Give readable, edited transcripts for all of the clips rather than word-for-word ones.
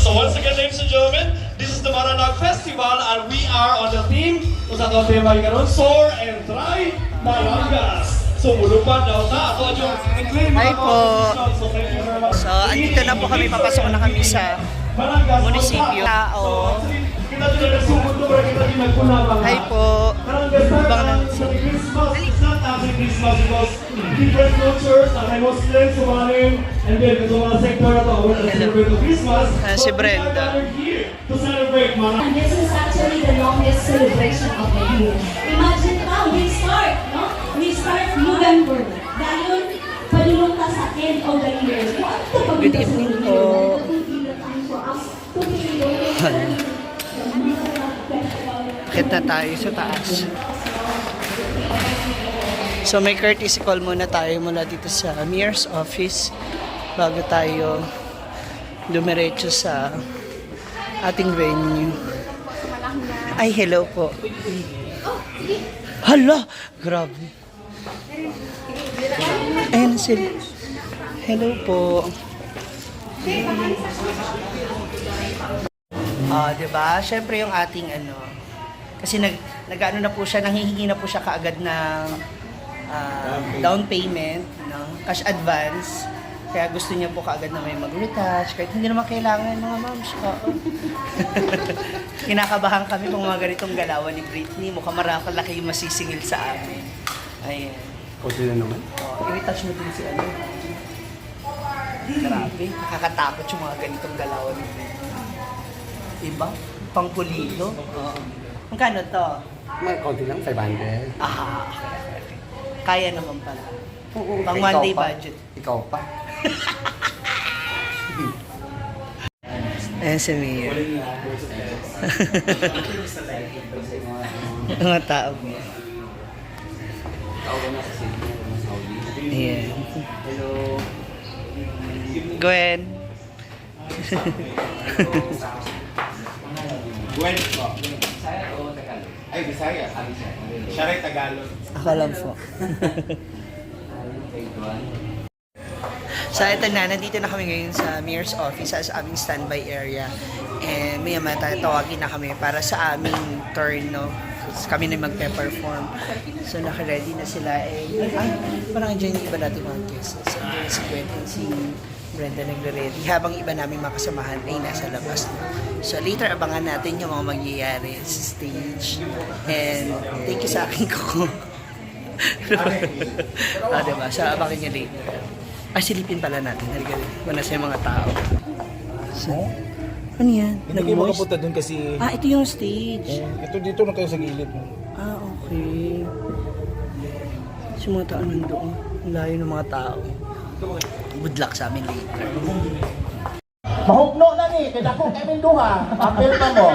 So once again, ladies and gentlemen, this is the Maranag Festival and we are on the theme kung sa itong tema yung Soar and Try Marangas. So mulupad daw ta. Ako yung i-claim Hi mga po. competition. So thank you very much. So, andito na po kami, papasok na kami sa munisipyo. Tao. Kita din nagsugod to, pero kita din nagpunabang. Hi po. Christmas is not after Christmas because different cultures, may Muslims, Sumanin, and then ito mga sector na to, we're celebrating Christmas. Si Brenda. To celebrate Marangas. And this is actually the longest celebration of the year. Imagine how we start, no? We start November. Dahil palulong ka sa end of the year. Good evening po. Akit na tayo sa taas. So may courtesy call muna tayo mula dito sa mayor's office bago tayo dumiretso sa ating venue. Ay, hello po. Hala! Grabe. Ayan sila. Hello po. Diba? Siyempre yung ating kasi nag-ano na po siya, nanghihingi na po siya kaagad ng down payment, no? Cash advance. Kaya gusto niya po kaagad na may mag-retouch, kahit hindi naman kailangan mga moms. Kinakabahan kami kung mga ganitong galawan ni Britney. Mukhang malaki yung masisingil sa amin. Ayan. O sila naman? I-retouch mo din si ano. Grabe, nakakatakot yung mga ganitong galawan ni Britney. Diba? Pangpulido. Oo. Magkano to? Mga konti lang, 500. Kaya naman pala. Oo. Pang Ikaw one day pa. budget. Ikaw pa. Ayan si Mia. Mga tao mo. Ayan. Hello. Gwen. Gwen po. Bisaya o Tagalog? Ay, Bisaya. Siya rin Tagalog. Ako lang po. So ito na, nandito na kami ngayon sa mayor's office sa aming standby area. And maya tawagin na kami para sa aming turn, no? Kami na magpe-perform. So naka-ready na sila. Parang dyan yung iba natin mga guests. So si Quentin, si Brenda nagre-ready. Habang iba namin makasamahan ay nasa labas na. So later, abangan natin yung mga mangyayari sa stage. And thank you sa aking kuko. Diba? So abangan nyo later. Silipin pala natin. Halika rin. Wala sa mga tao. So, ano yan? Hindi kayo makapunta dun kasi... Ito yung stage. Ito dito na kayo sa gilid. Okay. So, mga tao nandoon. Ang layo ng mga tao. Good luck sa amin later. Mahugno na ni, kaya ako kami duha. Apel pa mo.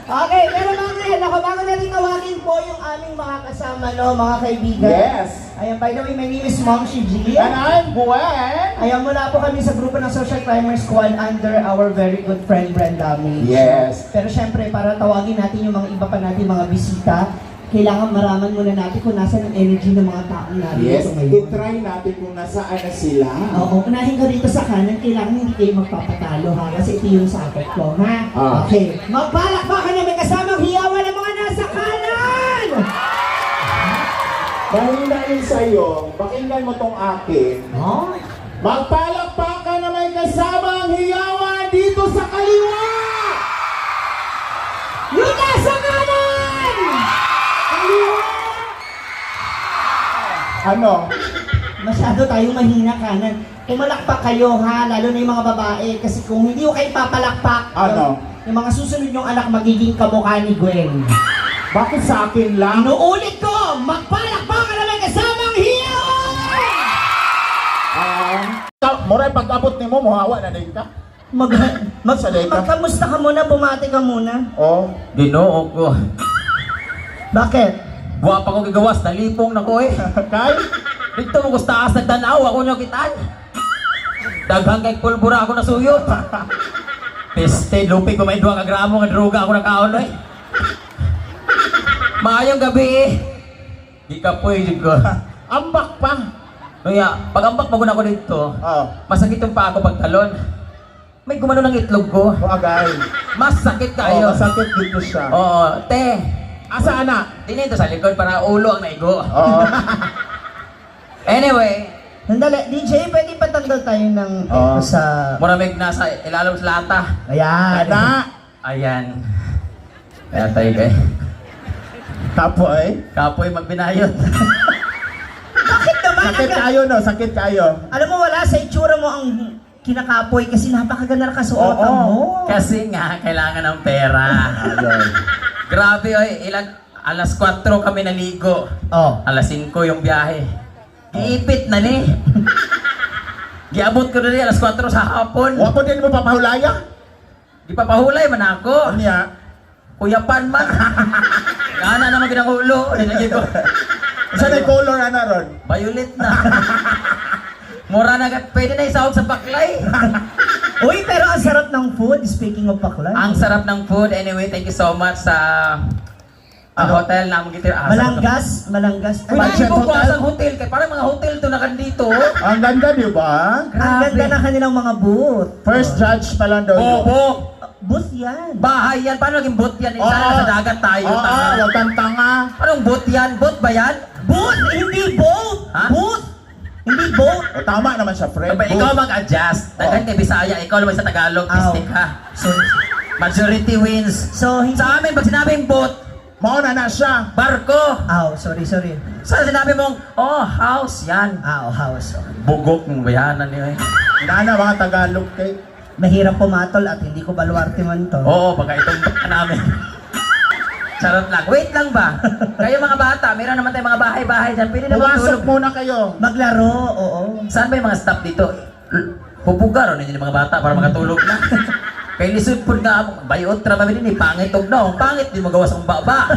Okay, pero mga bago natin tawagin po yung aming mga kasama, no, mga kaibigan. Yes. Ayan, by the way, my name is Mom Shiji. And I'm Gwen. Ayan, mula po kami sa grupo ng Social Climbers Squad under our very good friend Brenda May. Yes. Pero syempre, para tawagin natin yung mga iba pa natin mga bisita, kailangan maraman muna natin kung nasa ng energy ng mga taong narito Yes, ngayon. i-try natin kung nasaan na sila. Oo, unahin ko dito sa kanan, kailangan hindi kayo magpapatalo ha, kasi ito yung sakot ko, ha? Okay, magpalakpakan na may kasamang hiyawan ng mga nasa kanan! Dahil sa'yo, pakinggan mo tong akin. Oh? Magpalakpakan na may kasamang hiyawan dito sa kaliwa! Yung nasa kanan! Kaliwa! Ano? Masyado tayong mahina kanan. Pumalakpak kayo ha, lalo na yung mga babae. Kasi kung hindi ko kayo papalakpak, Ano? yung mga susunod yung anak magiging kamukha ni Gwen. Bakit sa akin lang? Inuulit ko, magpalakpakan na may kasamang hiyawan! Moray pag-abot ni mo, muhawa na din ka. Magkamusta ka muna, bumati ka muna. Oh. Ginoo ko. Bakit? Buwa pa ko gigawas, nalipong na ko eh. Kay? Dito mo gustaas nagtanaw, ako nyo kitaan. Daghang kay pulbura ako nasuyot. Peste, lupi ko may 2 gramo nga droga ako nakaon eh. Maayong gabi eh. Di ka po eh, ko. Ambak pa. Kaya, pag ambak mo ako dito, Oh. masakit yung pa ako pagtalon. may gumano ng itlog ko. O agay. Mas sakit Oo, kayo. masakit dito siya. Oo, te. Asa anak? Dinito sa likod para ulo ang naigo. Oo. Anyway, Sandali, DJ, pwede patanggal tayo ng Oo. sa... maramig nasa ilalim sa lata. Ayan. Anak. Ayan. Kaya tayo kay. Tapoy. Kapoy magbinayot. Bakit naman? Sakit kayo no, sakit kayo. Alam mo, wala sa itsura mo ang kinakapoy kasi napakaganda na kasuotan Oo. mo. Kasi nga, kailangan ng pera. Ayun. Grabe oy, alas 4 kami naligo. Oh. Alas 5 yung biyahe. Giipit na ni. Giabot ko na ni alas 4 sa hapon. Wapo din mo papahulaya? Di pa pahulay man ako. Ano niya? Kuyapan man. Gana naman ginangulo. Nilagay ko. Isa na yung color ana ron? Violet na. Mura na, pwede na isahog sa baklay. Uy, pero ang sarap ng food. Speaking of paklan. Ang sarap ng food. Anyway, thank you so much sa hotel na magitir. Malanggas. Uy, Budget ko hotel? ang hotel. Kaya parang mga hotel to na dito. Ang ganda di ba? Ang ganda ng kanilang mga booth. First judge pa lang daw. Bobo. Booth yan. Bahay yan. Paano naging boat yan? Isa na sa dagat tayo. Oo, tanga. wag kang tanga. Anong boat yan? Boat ba yan? Booth! Hindi boat! Ha? Booth! Hindi boat! O, tama naman siya, friend. Aba, ikaw mag-adjust. Dagan kay Bisaya. Ikaw naman sa Tagalog. Aw. Pistik ka. So, Majority wins. so hindi... Sa amin, pag sinabing boat, Mauna na siya. barko. Sorry. Sa sinabi mong, oh, house yan. House. Bugok ng bayanan niyo eh. Inana, mga Tagalog kay. Mahirap pumatol at hindi ko baluarte man to. Oo, baka itong baka namin. Charot lang. Wait lang ba? Kayo mga bata, meron naman tayong mga bahay-bahay dyan. Pwede na Pumasok matulog. muna kayo. Maglaro, oo. Saan ba yung mga staff dito? Pupugar o ninyo yung mga bata para makatulog na. Kay lisod po na, bayot tra ba din eh, pangit og no. Pangit, di mo gawas ang baba.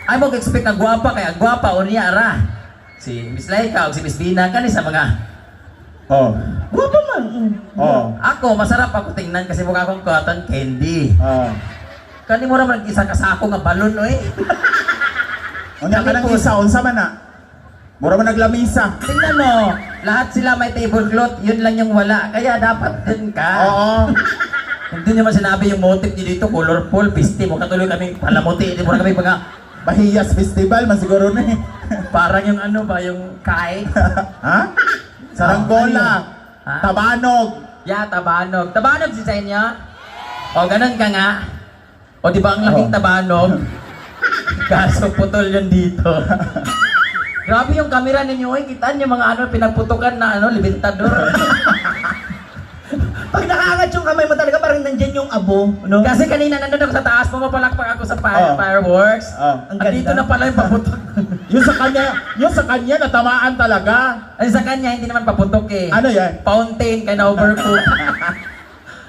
Ay mo expect na gwapa, kaya gwapa o niya ara. Si Miss Laika o si Miss Bina, kani sa mga... Oh. Guwapo man. Oh. Ako, masarap ako tingnan kasi mukha akong cotton candy. Oh. Kani mo naman isa kasako nga balon o eh. Unya ka nang isa, unsa man na? Mura man naglamisa. Tingnan mo, lahat sila may tablecloth, yun lang yung wala. Kaya dapat dun ka. Oo. Hindi nyo man sinabi yung motif nyo dito, colorful, pisti mo. Katuloy kaming palamuti, hindi mo na kami mga Bahiyas Festival, man siguro na eh. parang yung ano ba, yung kite. Ha? Saranggola. Ha? Tabanog. Yeah, tabanog. Tabanog si sa inyo? O, ganun ka nga. O, di ba ang laking tabanog? Kaso putol yun dito. Grabe yung camera ninyo, eh. Kita niyo mga ano, pinagputukan na ano, libintador. Pag nakaangat yung kamay mo talaga, parang nandyan yung abo, no? Kasi kanina nandun ako sa taas, pumapalakpak ako sa Oh. fireworks. Oh. Ang Andito ganda. na pala yung paputok. Yung sa kanya, natamaan talaga. Ay, sa kanya, hindi naman paputok eh. Ano yan? Fountain, kaya na-overcook.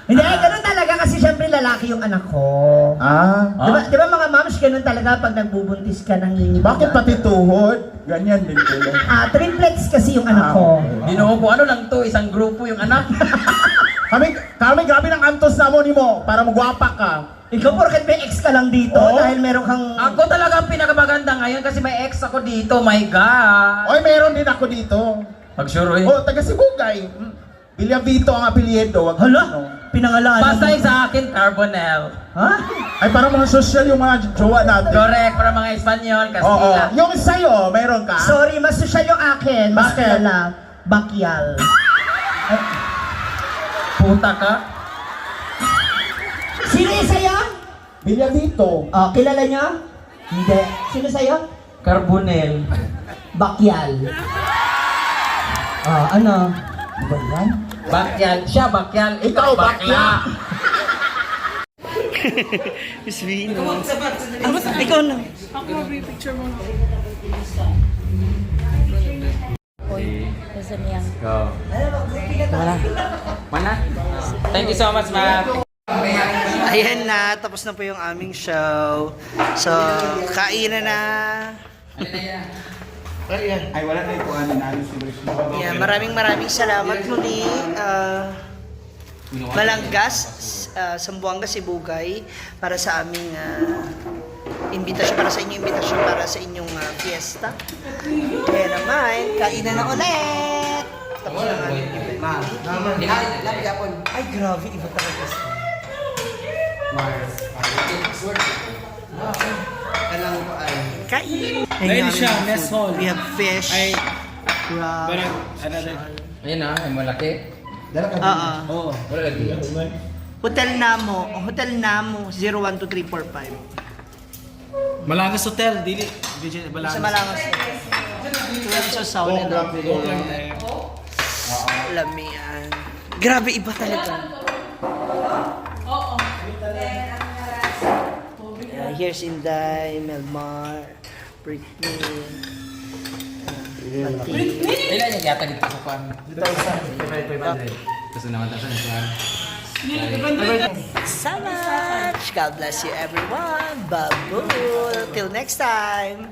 Hindi, ganun talaga kasi syempre lalaki yung anak ko. Ah. Di ba mga moms, ganun talaga pag nagbubuntis ka ng nginginig. Bakit pati tuhod? Ganyan din tuloy. Triplets kasi yung anak ko. Binuo ko, ano lang to, isang grupo yung anak. Kami grabe ng antos na mo ni mo para magwapa ka. Ikaw porket may ex ka lang dito Oo. dahil meron kang... Ako talaga ang pinakamaganda ngayon kasi may ex ako dito, my God. Oy, meron din ako dito. Pag-sure eh. Oh, taga Sibugay. Vito ang apelyido. Wag Hala, ano. pinangalanan Basta mo. yung sa akin, Carbonel. Ha? Ay, para mga social yung mga jowa natin. Correct, para mga Espanyol, Oo. Kastila. Yung sa'yo, meron ka? Sorry, mas social yung akin. Mas Bakit? kilala. Bakyal. Puta ka. Sino yung sa'yo? Vito. Kilala niyo? Hindi. Sino sa'yo? Carbonel. Bakyal. Ano? Ba yan? Bakyal. Siya bakyal. Ikaw, bakla. Miss Vino. Ikaw na. Mana? Thank you so much, ma'am. Ayan na, tapos na po yung aming show. So, kainan na. Ay, wala na ito. Ano na, Yeah, maraming salamat muli. Malanggas, Sambuanga, Sibugay, para sa aming imbitasyon, para sa inyong imbitasyon, para sa inyong fiesta. Kaya naman, kainan na ulit! tapos ang aming event. Ay, grabe, iba talaga siya. Kain! Ayun siya, mess hall. We have fish, Ay, crab, another. Ayun na, ay malaki. Oo. Wala lagi. Hotel Namo 012345. Malangas Hotel, dili. Sa Malangas. Malangas. Ito sa sauna na. Lamian. Grabe, iba talaga. Yeah, here's Inday, Melmar, Britney, Pati. Ilan yung yata dito sa pan? 2,500. Kasi naman tayo sa So much. God bless you everyone. Babu. Till next time.